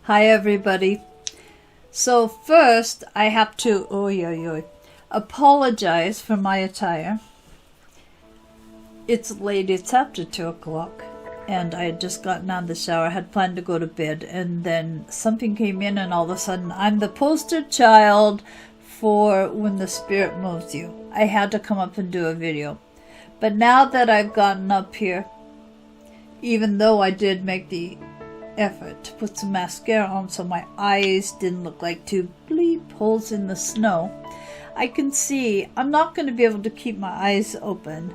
Hi everybody. So first I have to apologize for my attire. It's late, it's after 2 o'clock, and I had just gotten out of the shower. I had planned to go to bed, and then something came in, and all of a sudden I'm the poster child for when the spirit moves you. I had to come up and do a video. But now that I've gotten up here, even though I did make the effort to put some mascara on so my eyes didn't look like two bleep holes in the snow, I can see I'm not going to be able to keep my eyes open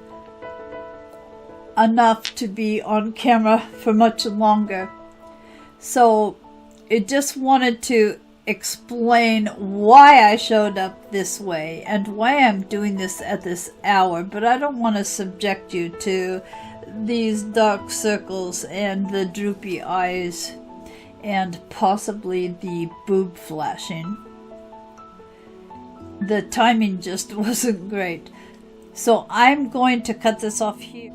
enough to be on camera for much longer. So it just wanted to explain why I showed up this way and why I'm doing this at this hour, but I don't want to subject you to these dark circles and the droopy eyes and possibly the boob flashing. The timing just wasn't great. So I'm going to cut this off here.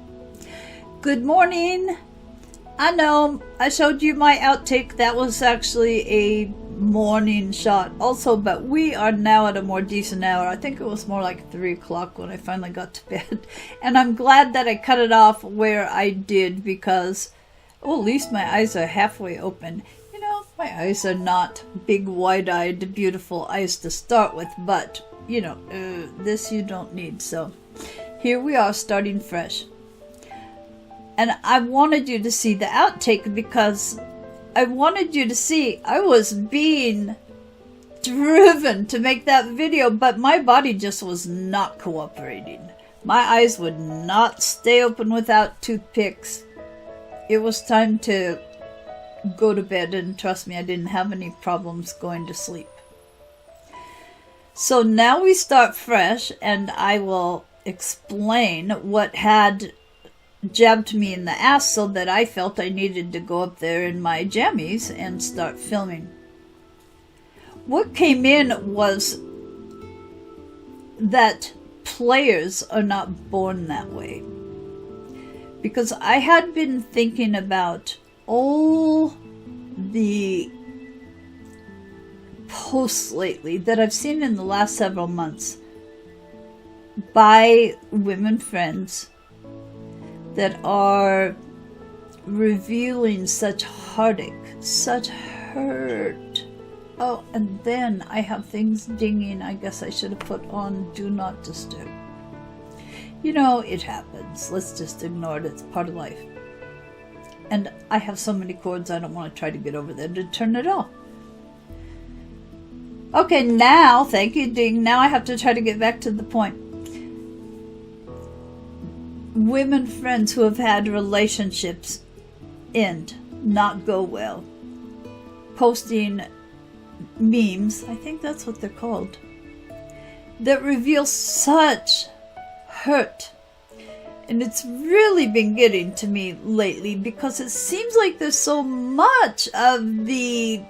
Good morning. I know I showed you my outtake. That was actually a morning shot also, but we are now at a more decent hour. I think it was more like 3 o'clock when I finally got to bed, and I'm glad that I cut it off where I did, because at least my eyes are halfway open. You know, my eyes are not big wide-eyed beautiful eyes to start with, but you know, this you don't need. So here we are starting fresh, and I wanted you to see the outtake because I wanted you to see I was being driven to make that video, but my body just was not cooperating. My eyes would not stay open without toothpicks. It was time to go to bed, and trust me, I didn't have any problems going to sleep. So now we start fresh, and I will explain what had jabbed me in the ass so that I felt I needed to go up there in my jammies and start filming. What came in was that players are not born that way. Because I had been thinking about all the posts lately that I've seen in the last several months by women friends that are revealing such heartache, such hurt. Oh, and then I have things dinging. I guess I should have put on Do Not Disturb. You know, it happens. Let's just ignore it. It's part of life. And I have so many cords, I don't want to try to get over there to turn it off. Okay, now, thank you, ding. Now I have to try to get back to the point. Women friends who have had relationships end, not go well, posting memes, I think that's what they're called, that reveal such hurt. And it's really been getting to me lately because it seems like there's so much of the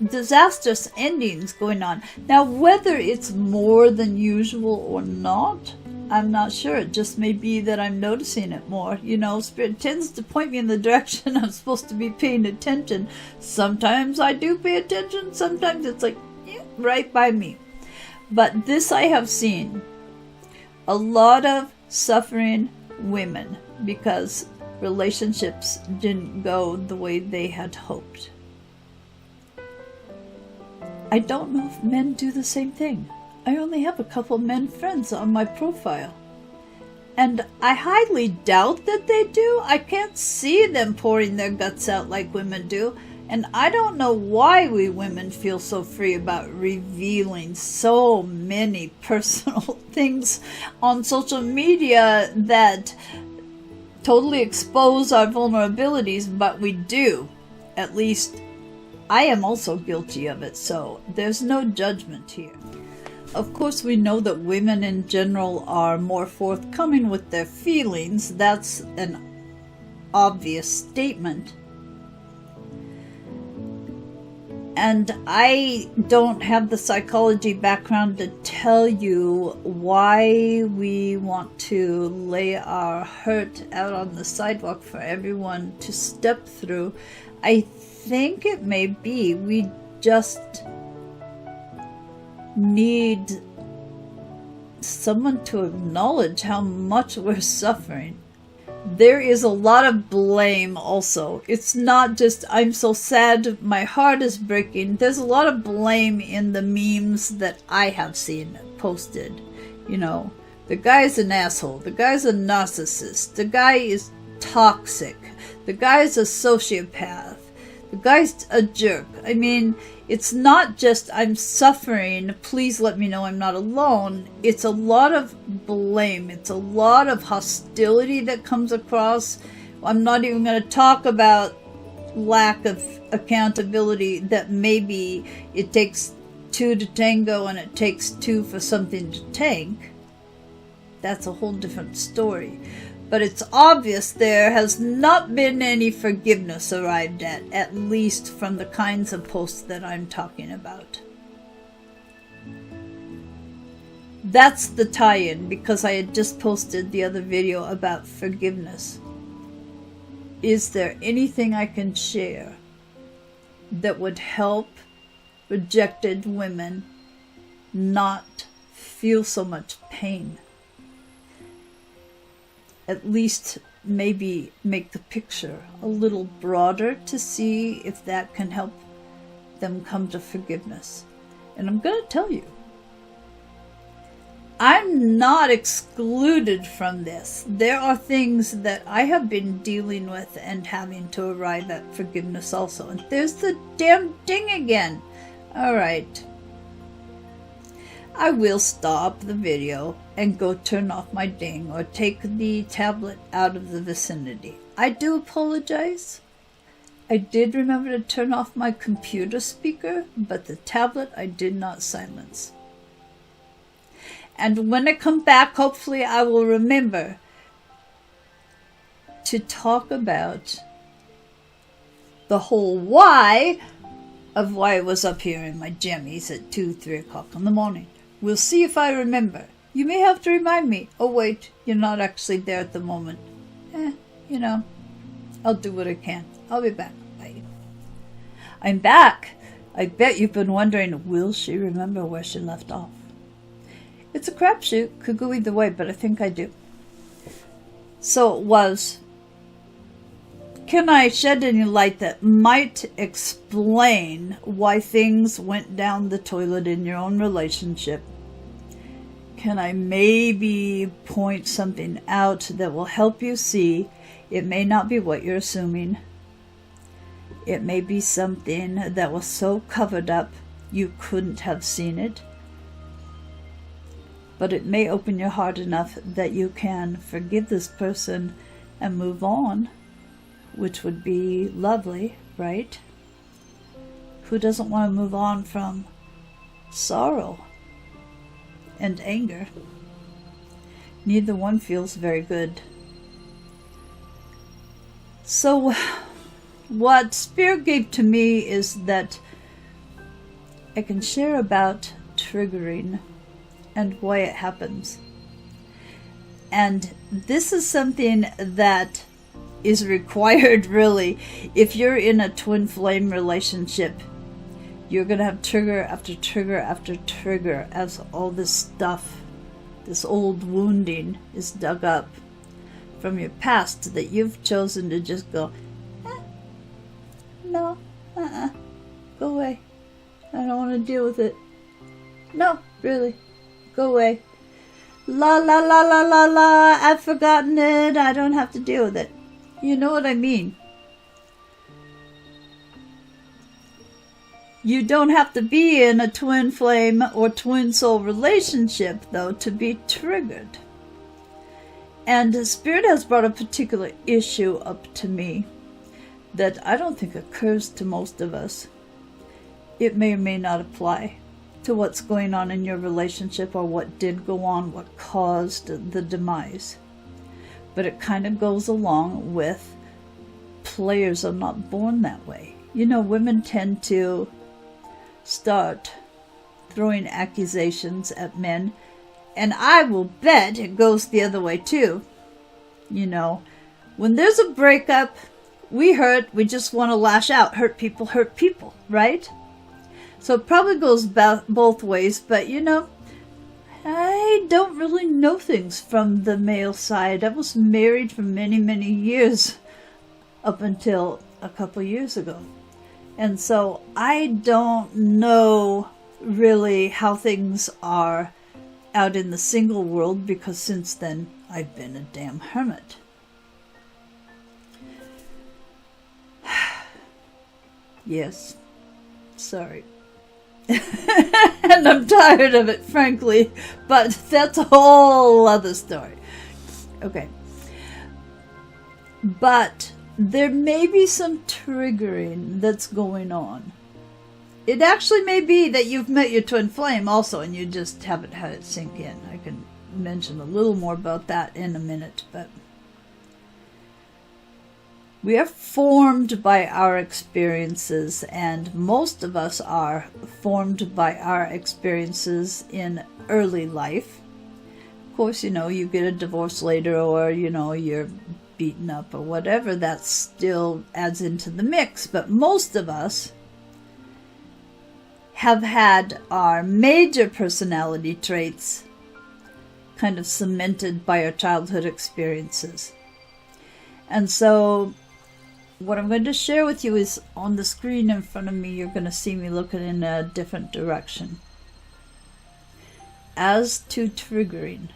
disastrous endings going on. Now, whether it's more than usual or not, I'm not sure. It just may be that I'm noticing it more. You know, Spirit tends to point me in the direction I'm supposed to be paying attention. Sometimes I do pay attention. Sometimes it's like, yeah, right by me. But this I have seen. A lot of suffering women because relationships didn't go the way they had hoped. I don't know if men do the same thing. I only have a couple men friends on my profile, and I highly doubt that they do. I can't see them pouring their guts out like women do, and I don't know why we women feel so free about revealing so many personal things on social media that totally expose our vulnerabilities, but we do. At least I am also guilty of it, so there's no judgment here. Of course, we know that women in general are more forthcoming with their feelings. That's an obvious statement. And I don't have the psychology background to tell you why we want to lay our hurt out on the sidewalk for everyone to step through. I think it may be we just need someone to acknowledge how much we're suffering. There is a lot of blame also. It's not just, I'm so sad, my heart is breaking. There's a lot of blame in the memes that I have seen posted. You know, the guy's an asshole. The guy's a narcissist. The guy is toxic. The guy's a sociopath. The guy's a jerk. I mean, it's not just I'm suffering, please let me know I'm not alone. It's a lot of blame. It's a lot of hostility that comes across. I'm not even going to talk about lack of accountability, that maybe it takes two to tango and it takes two for something to tank. That's a whole different story. But it's obvious there has not been any forgiveness arrived at least from the kinds of posts that I'm talking about. That's the tie-in, because I had just posted the other video about forgiveness. Is there anything I can share that would help rejected women not feel so much pain? At least maybe make the picture a little broader to see if that can help them come to forgiveness. And I'm going to tell you, I'm not excluded from this. There are things that I have been dealing with and having to arrive at forgiveness also. And there's the damn ding again. All right. I will stop the video and go turn off my ding or take the tablet out of the vicinity. I do apologize. I did remember to turn off my computer speaker, but the tablet I did not silence. And when I come back, hopefully I will remember to talk about the whole why of why I was up here in my jammies at 2, 3 o'clock in the morning. We'll see if I remember. You may have to remind me. Oh wait, you're not actually there at the moment. You know, I'll do what I can. I'll be back. Bye. I'm back. I bet you've been wondering, will she remember where she left off? It's a crapshoot. Could go either way, but I think I do. So it was, can I shed any light that might explain why things went down the toilet in your own relationship? Can I maybe point something out that will help you see it may not be what you're assuming? It may be something that was so covered up you couldn't have seen it. But it may open your heart enough that you can forgive this person and move on, which would be lovely, right? Who doesn't want to move on from sorrow and anger? Neither one feels very good. So what Spirit gave to me is that I can share about triggering and why it happens. And this is something that is required, really. If you're in a twin flame relationship, you're going to have trigger after trigger after trigger as all this stuff, this old wounding, is dug up from your past that you've chosen to just go, no, go away. I don't want to deal with it. No, really, go away. La la la la la la, I've forgotten it. I don't have to deal with it. You know what I mean? You don't have to be in a twin flame or twin soul relationship, though, to be triggered. And Spirit has brought a particular issue up to me that I don't think occurs to most of us. It may or may not apply to what's going on in your relationship or what did go on, what caused the demise. But it kind of goes along with players are not born that way. You know, women tend to start throwing accusations at men. And I will bet it goes the other way too. You know, when there's a breakup, we just want to lash out. Hurt people, right? So it probably goes both ways, but you know, I don't really know things from the male side. I was married for many, many years up until a couple years ago. And so I don't know really how things are out in the single world, because since then I've been a damn hermit. Yes, sorry. And I'm tired of it, frankly, but that's a whole other story. Okay. But there may be some triggering that's going on. It actually may be that you've met your twin flame also, and you just haven't had it sink in. I can mention a little more about that in a minute, but we are formed by our experiences, and most of us are formed by our experiences in early life. Of course, you know, you get a divorce later, or, you know, you're beaten up or whatever, that still adds into the mix. But most of us have had our major personality traits kind of cemented by our childhood experiences. And so what I'm going to share with you is on the screen in front of me. You're going to see me looking in a different direction. As to triggering,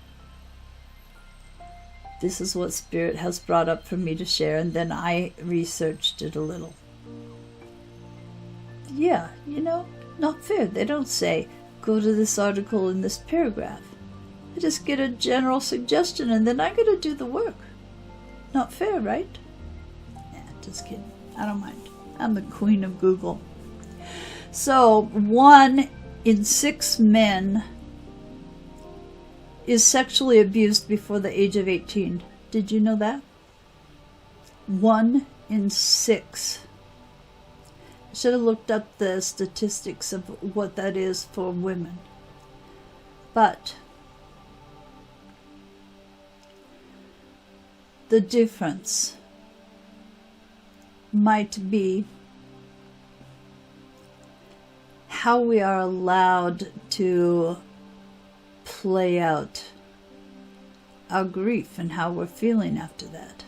this is what Spirit has brought up for me to share, and then I researched it a little. Yeah, you know, not fair. They don't say, go to this article in this paragraph. I just get a general suggestion, and then I got to do the work. Not fair, right? Nah, just kidding. I don't mind. I'm the queen of Google. So, 1 in 6 men is sexually abused before the age of 18. Did you know that? 1 in 6. I should have looked up the statistics of what that is for women. But the difference might be how we are allowed to play out our grief and how we're feeling after that.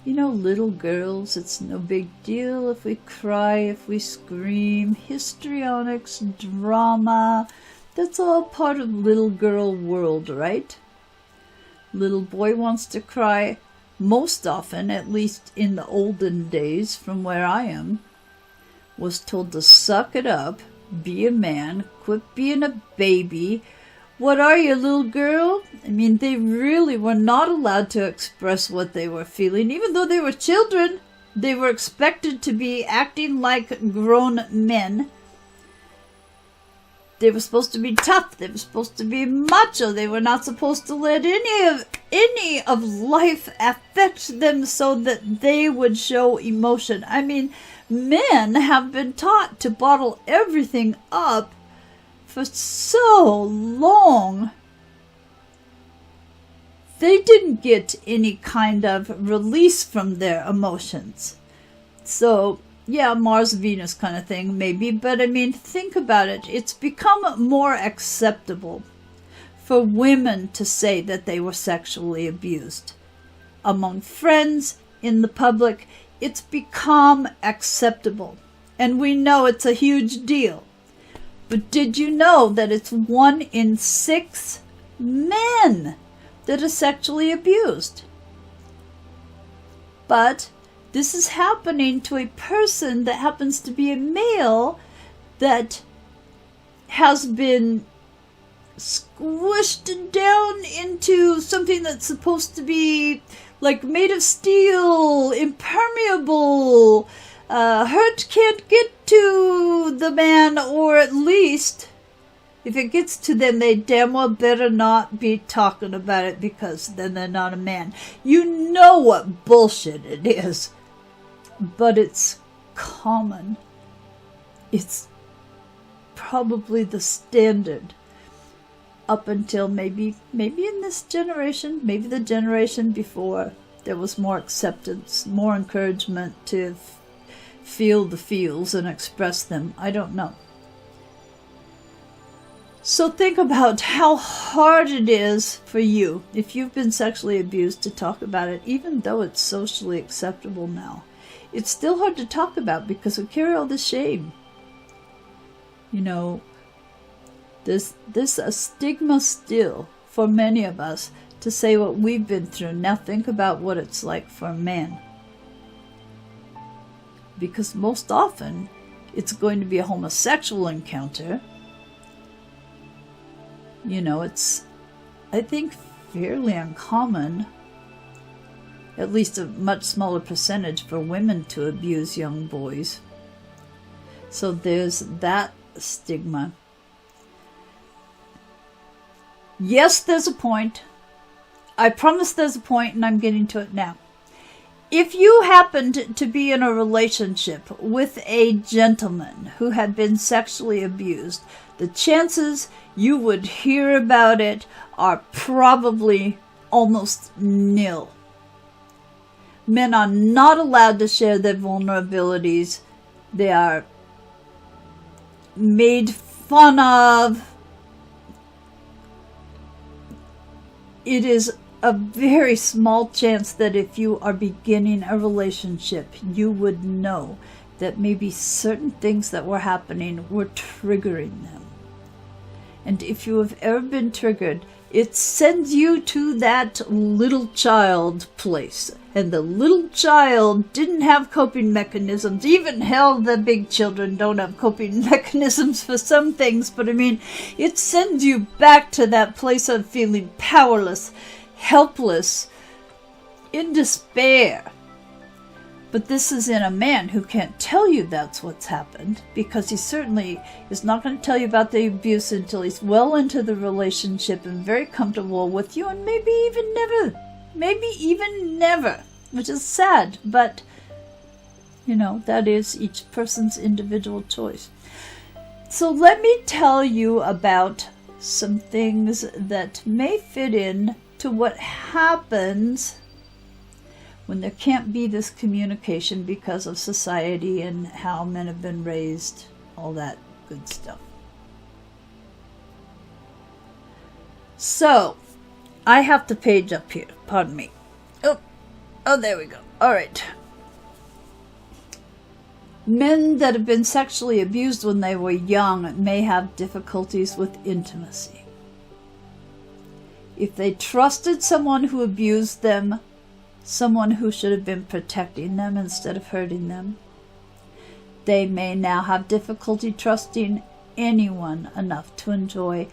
You know, little girls, it's no big deal if we cry, if we scream, histrionics, drama, that's all part of little girl world, right? Little boy wants to cry most often, at least in the olden days from where I am, was told to suck it up, be a man, quit being a baby. What are you, little girl? I mean, they really were not allowed to express what they were feeling. Even though they were children, they were expected to be acting like grown men. They were supposed to be tough. They were supposed to be macho. They were not supposed to let any of life affect them so that they would show emotion. I mean, men have been taught to bottle everything up for so long. They didn't get any kind of release from their emotions. So, yeah, Mars, Venus kind of thing, maybe. But, I mean, think about it. It's become more acceptable for women to say that they were sexually abused. Among friends, in the public, it's become acceptable. And we know it's a huge deal. But did you know that it's 1 in 6 men that are sexually abused? But this is happening to a person that happens to be a male that has been squished down into something that's supposed to be like made of steel, impermeable. Hurt can't get to the man, or at least, if it gets to them, they damn well better not be talking about it, because then they're not a man. You know what bullshit it is. But it's common. It's probably the standard up until maybe in this generation, maybe the generation before. There was more acceptance, more encouragement to feel the feels and express them. I don't know. So think about how hard it is for you, if you've been sexually abused, to talk about it, even though it's socially acceptable now. It's still hard to talk about because we carry all this shame. You know, there's a stigma still for many of us to say what we've been through. Now think about what it's like for a man. Because most often, it's going to be a homosexual encounter. You know, it's, I think, fairly uncommon, at least a much smaller percentage, for women to abuse young boys. So there's that stigma. Yes, there's a point. I promise there's a point, and I'm getting to it now. If you happened to be in a relationship with a gentleman who had been sexually abused, the chances you would hear about it are probably almost nil. Men are not allowed to share their vulnerabilities. They are made fun of. It is a very small chance that if you are beginning a relationship, you would know that maybe certain things that were happening were triggering them. And if you have ever been triggered, it sends you to that little child place. And the little child didn't have coping mechanisms. Even hell, the big children don't have coping mechanisms for some things. But I mean, it sends you back to that place of feeling powerless, helpless, in despair. But this is in a man who can't tell you that's what's happened, because he certainly is not going to tell you about the abuse until he's well into the relationship and very comfortable with you, and maybe even never, which is sad, but, you know, that is each person's individual choice. So let me tell you about some things that may fit in to what happens when there can't be this communication because of society and how men have been raised, all that good stuff. So, I have the page up here, pardon me. Oh, there we go. All right. Men that have been sexually abused when they were young may have difficulties with intimacy. If they trusted someone who abused them, someone who should have been protecting them instead of hurting them, they may now have difficulty trusting anyone enough to enjoy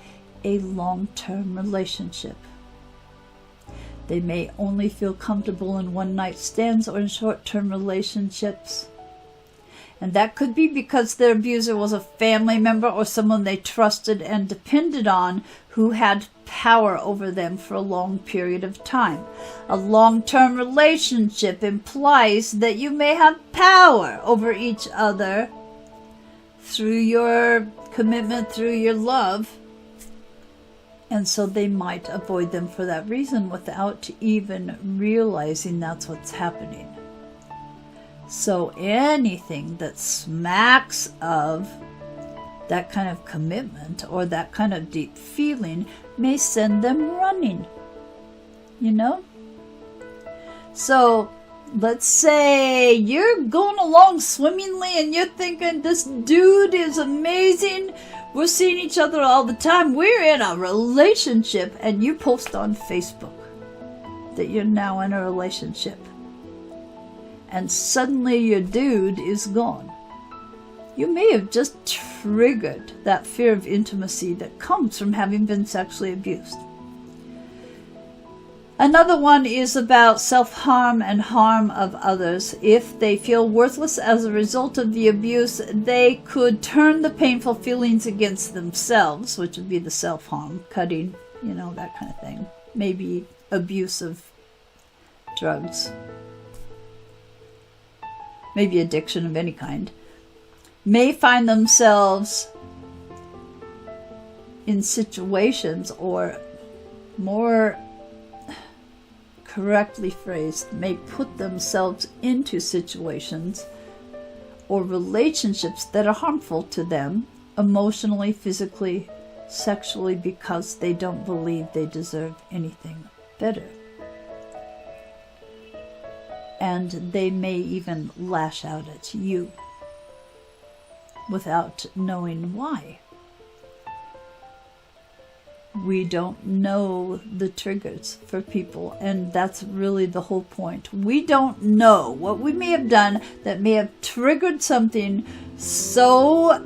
a long-term relationship. They may only feel comfortable in one-night stands or in short-term relationships. And that could be because their abuser was a family member or someone they trusted and depended on who had power over them for a long period of time. A long-term relationship implies that you may have power over each other through your commitment, through your love. And so they might avoid them for that reason without even realizing that's what's happening. So anything that smacks of that kind of commitment or that kind of deep feeling may send them running, you know? So let's say you're going along swimmingly and you're thinking, this dude is amazing. We're seeing each other all the time. We're in a relationship, and you post on Facebook that you're now in a relationship. And suddenly your dude is gone. You may have just triggered that fear of intimacy that comes from having been sexually abused. Another one is about self-harm and harm of others. If they feel worthless as a result of the abuse, they could turn the painful feelings against themselves, which would be the self-harm, cutting, you know, that kind of thing. Maybe abuse of drugs. Maybe addiction of any kind. May find themselves in situations, or more correctly phrased, may put themselves into situations or relationships that are harmful to them emotionally, physically, sexually, because they don't believe they deserve anything better. And they may even lash out at you without knowing why. We don't know the triggers for people, and that's really the whole point. We don't know what we may have done that may have triggered something so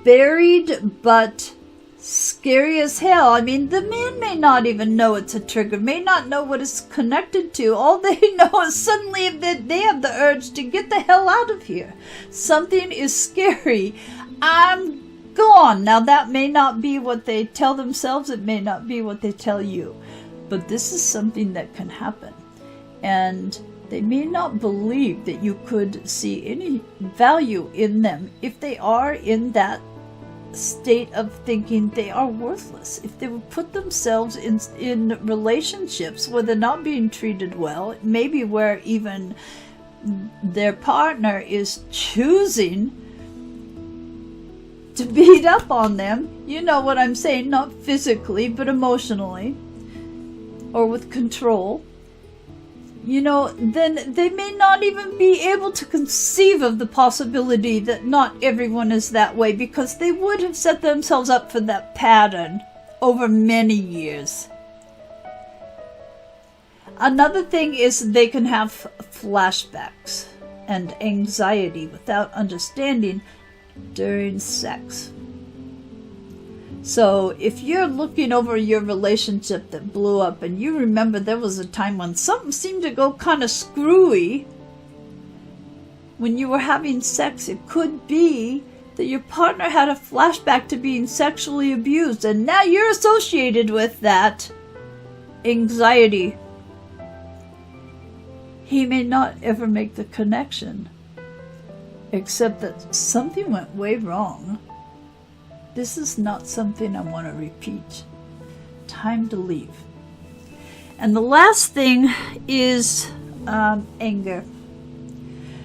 buried but scary as hell. I mean, the man may not even know it's a trigger, may not know what it's connected to. All they know is suddenly that they have the urge to get the hell out of here. Something is scary. I'm gone. Now, that may not be what they tell themselves. It may not be what they tell you. But this is something that can happen. And they may not believe that you could see any value in them if they are in that state of thinking they are worthless. If they would put themselves in relationships where they're not being treated well, maybe where even their partner is choosing to beat up on them, you know what I'm saying, not physically but emotionally, or with control, then they may not even be able to conceive of the possibility that not everyone is that way, because they would have set themselves up for that pattern over many years. Another thing is they can have flashbacks and anxiety without understanding during sex. So if you're looking over your relationship that blew up and you remember there was a time when something seemed to go kind of screwy when you were having sex, it could be that your partner had a flashback to being sexually abused, and now you're associated with that anxiety. He may not ever make the connection, except that something went way wrong. This is not something I want to repeat. Time to leave. And the last thing is anger.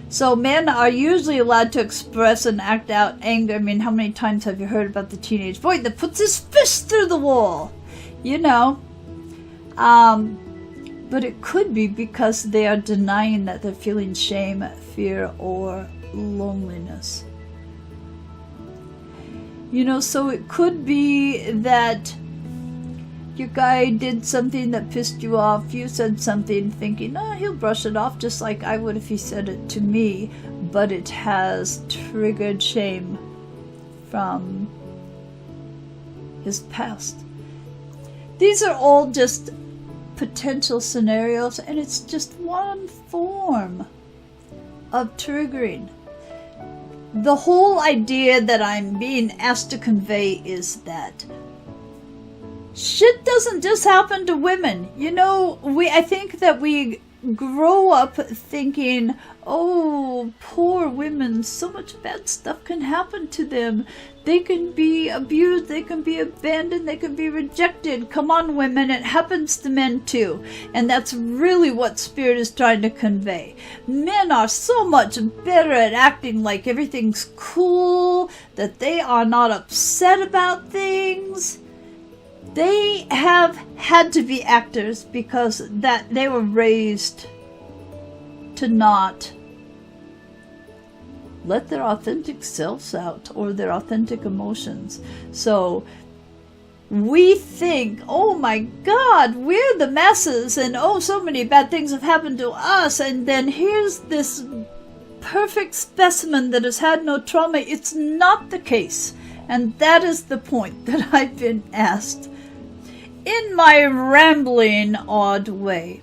So men are usually allowed to express and act out anger. I mean, how many times have you heard about the teenage boy that puts his fist through the wall? But it could be because they are denying that they're feeling shame, fear, or loneliness. So it could be that your guy did something that pissed you off. You said something thinking, he'll brush it off just like I would if he said it to me. But it has triggered shame from his past. These are all just potential scenarios, and it's just one form of triggering. The whole idea that I'm being asked to convey is that shit doesn't just happen to women. I think that we grow up thinking, oh, poor women, so much bad stuff can happen to them. They can be abused, they can be abandoned, they can be rejected. Come on, women, it happens to men too. And that's really what Spirit is trying to convey. Men are so much better at acting like everything's cool, that they are not upset about things. They have had to be actors because that they were raised to not let their authentic selves out or their authentic emotions. So we think, oh my God, we're the masses, and oh, so many bad things have happened to us, and then here's this perfect specimen that has had no trauma. It's not the case. And that is the point that I've been asked in my rambling, odd way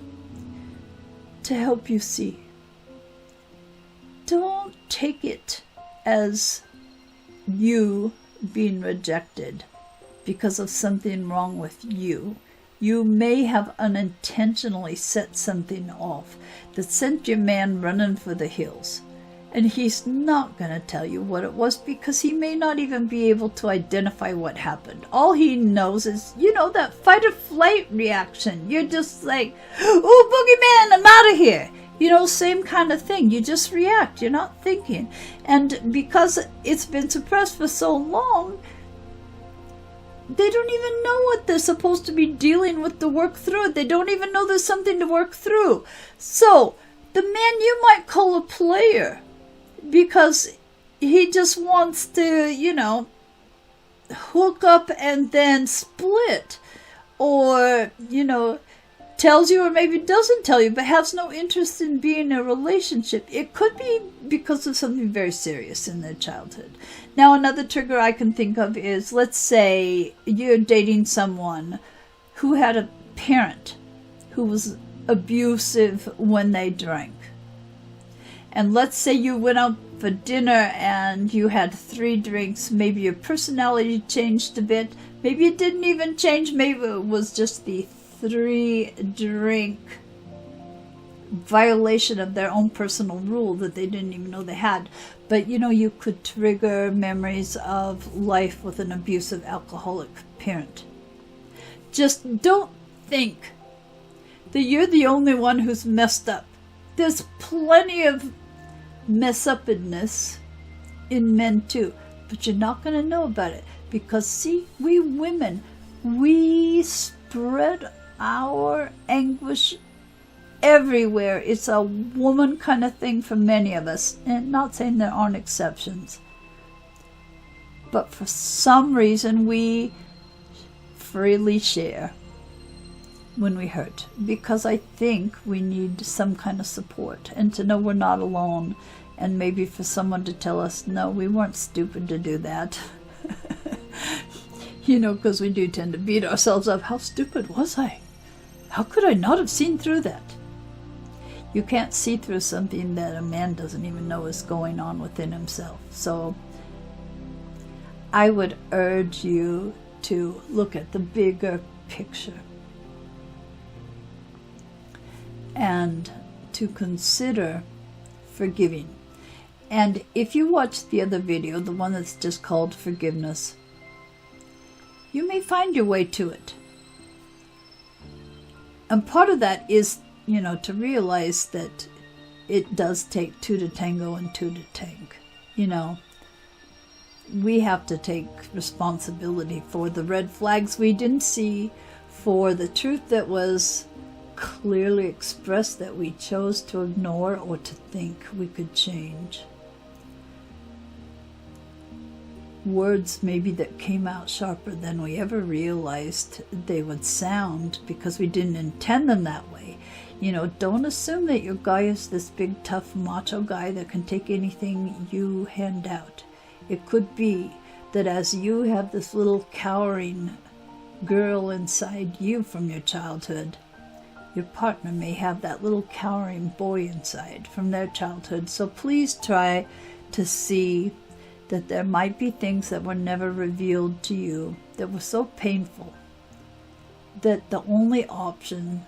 to help you see. Don't take it as you being rejected because of something wrong with you. You may have unintentionally set something off that sent your man running for the hills. And he's not going to tell you what it was because he may not even be able to identify what happened. All he knows is, that fight or flight reaction. You're just like, oh, boogeyman, I'm out of here. Same kind of thing. You just react. You're not thinking. And because it's been suppressed for so long, they don't even know what they're supposed to be dealing with to work through it. They don't even know there's something to work through. So, the man you might call a player, because he just wants to, hook up and then split. Or, tells you or maybe doesn't tell you, but has no interest in being in a relationship. It could be because of something very serious in their childhood. Now, another trigger I can think of is, let's say you're dating someone who had a parent who was abusive when they drank. And let's say you went out for dinner and you had 3 drinks. Maybe your personality changed a bit. Maybe it didn't even change. Maybe it was just the 3-drink violation of their own personal rule that they didn't even know they had. But you could trigger memories of life with an abusive alcoholic parent. Just don't think that you're the only one who's messed up. There's plenty of mess-upness in men too, but you're not going to know about it because, see, we women, we spread our anguish everywhere. It's a woman kind of thing for many of us, and not saying there aren't exceptions, but for some reason we freely share when we hurt, because I think we need some kind of support and to know we're not alone, and maybe for someone to tell us, no, we weren't stupid to do that. Because we do tend to beat ourselves up. How stupid was I? How could I not have seen through that? You can't see through something that a man doesn't even know is going on within himself. So I would urge you to look at the bigger picture and to consider forgiving. And if you watch the other video, the one that's just called Forgiveness, you may find your way to it. And part of that is, to realize that it does take 2 to tango and 2 to tank. We have to take responsibility for the red flags we didn't see, for the truth that was clearly expressed that we chose to ignore or to think we could change. Words maybe that came out sharper than we ever realized they would sound because we didn't intend them that way. Don't assume that your guy is this big, tough, macho guy that can take anything you hand out. It could be that as you have this little cowering girl inside you from your childhood, your partner may have that little cowering boy inside from their childhood. So please try to see that there might be things that were never revealed to you that were so painful that the only option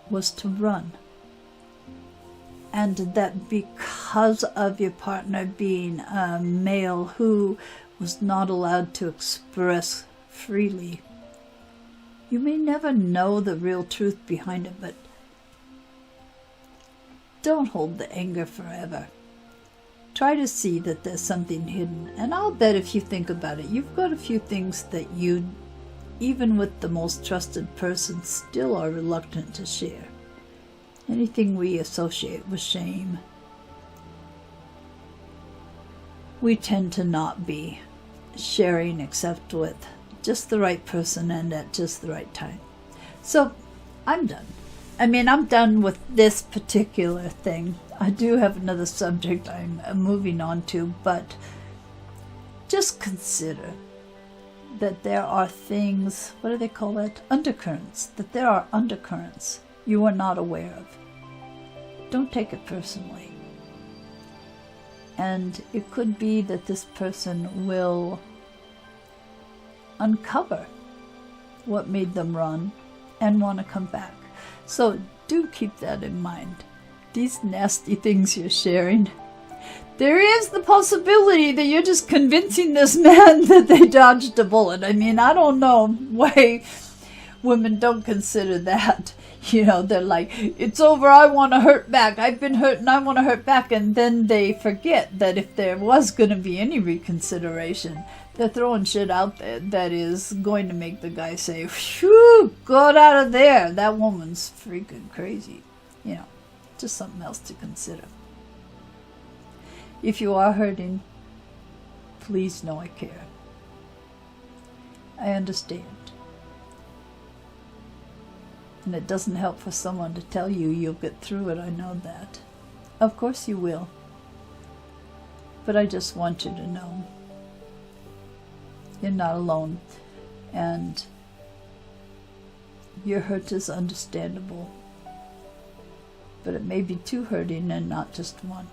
was to run. And that because of your partner being a male who was not allowed to express freely, you may never know the real truth behind it, but don't hold the anger forever. Try to see that there's something hidden. And I'll bet if you think about it, you've got a few things that you, even with the most trusted person, still are reluctant to share. Anything we associate with shame, we tend to not be sharing except with just the right person and at just the right time. So I'm done. I'm done with this particular thing. I do have another subject I'm moving on to, but just consider that there are things, what do they call it? Undercurrents. That there are undercurrents you are not aware of. Don't take it personally. And it could be that this person will uncover what made them run and want to come back. So do keep that in mind. these nasty things you're sharing. There is the possibility that you're just convincing this man that they dodged a bullet. I mean, I don't know why women don't consider that. You know, they're like, it's over, I want to hurt back. I've been hurt and I want to hurt back. And then they forget that if there was going to be any reconsideration, they're throwing shit out there that is going to make the guy say, phew, get out of there. That woman's freaking crazy. You know, just something else to consider. If you are hurting, please know I care. I understand. And it doesn't help for someone to tell you you'll get through it, I know that. Of course you will. But I just want you to know you're not alone. And your hurt is understandable. But it may be two hurting and not just one.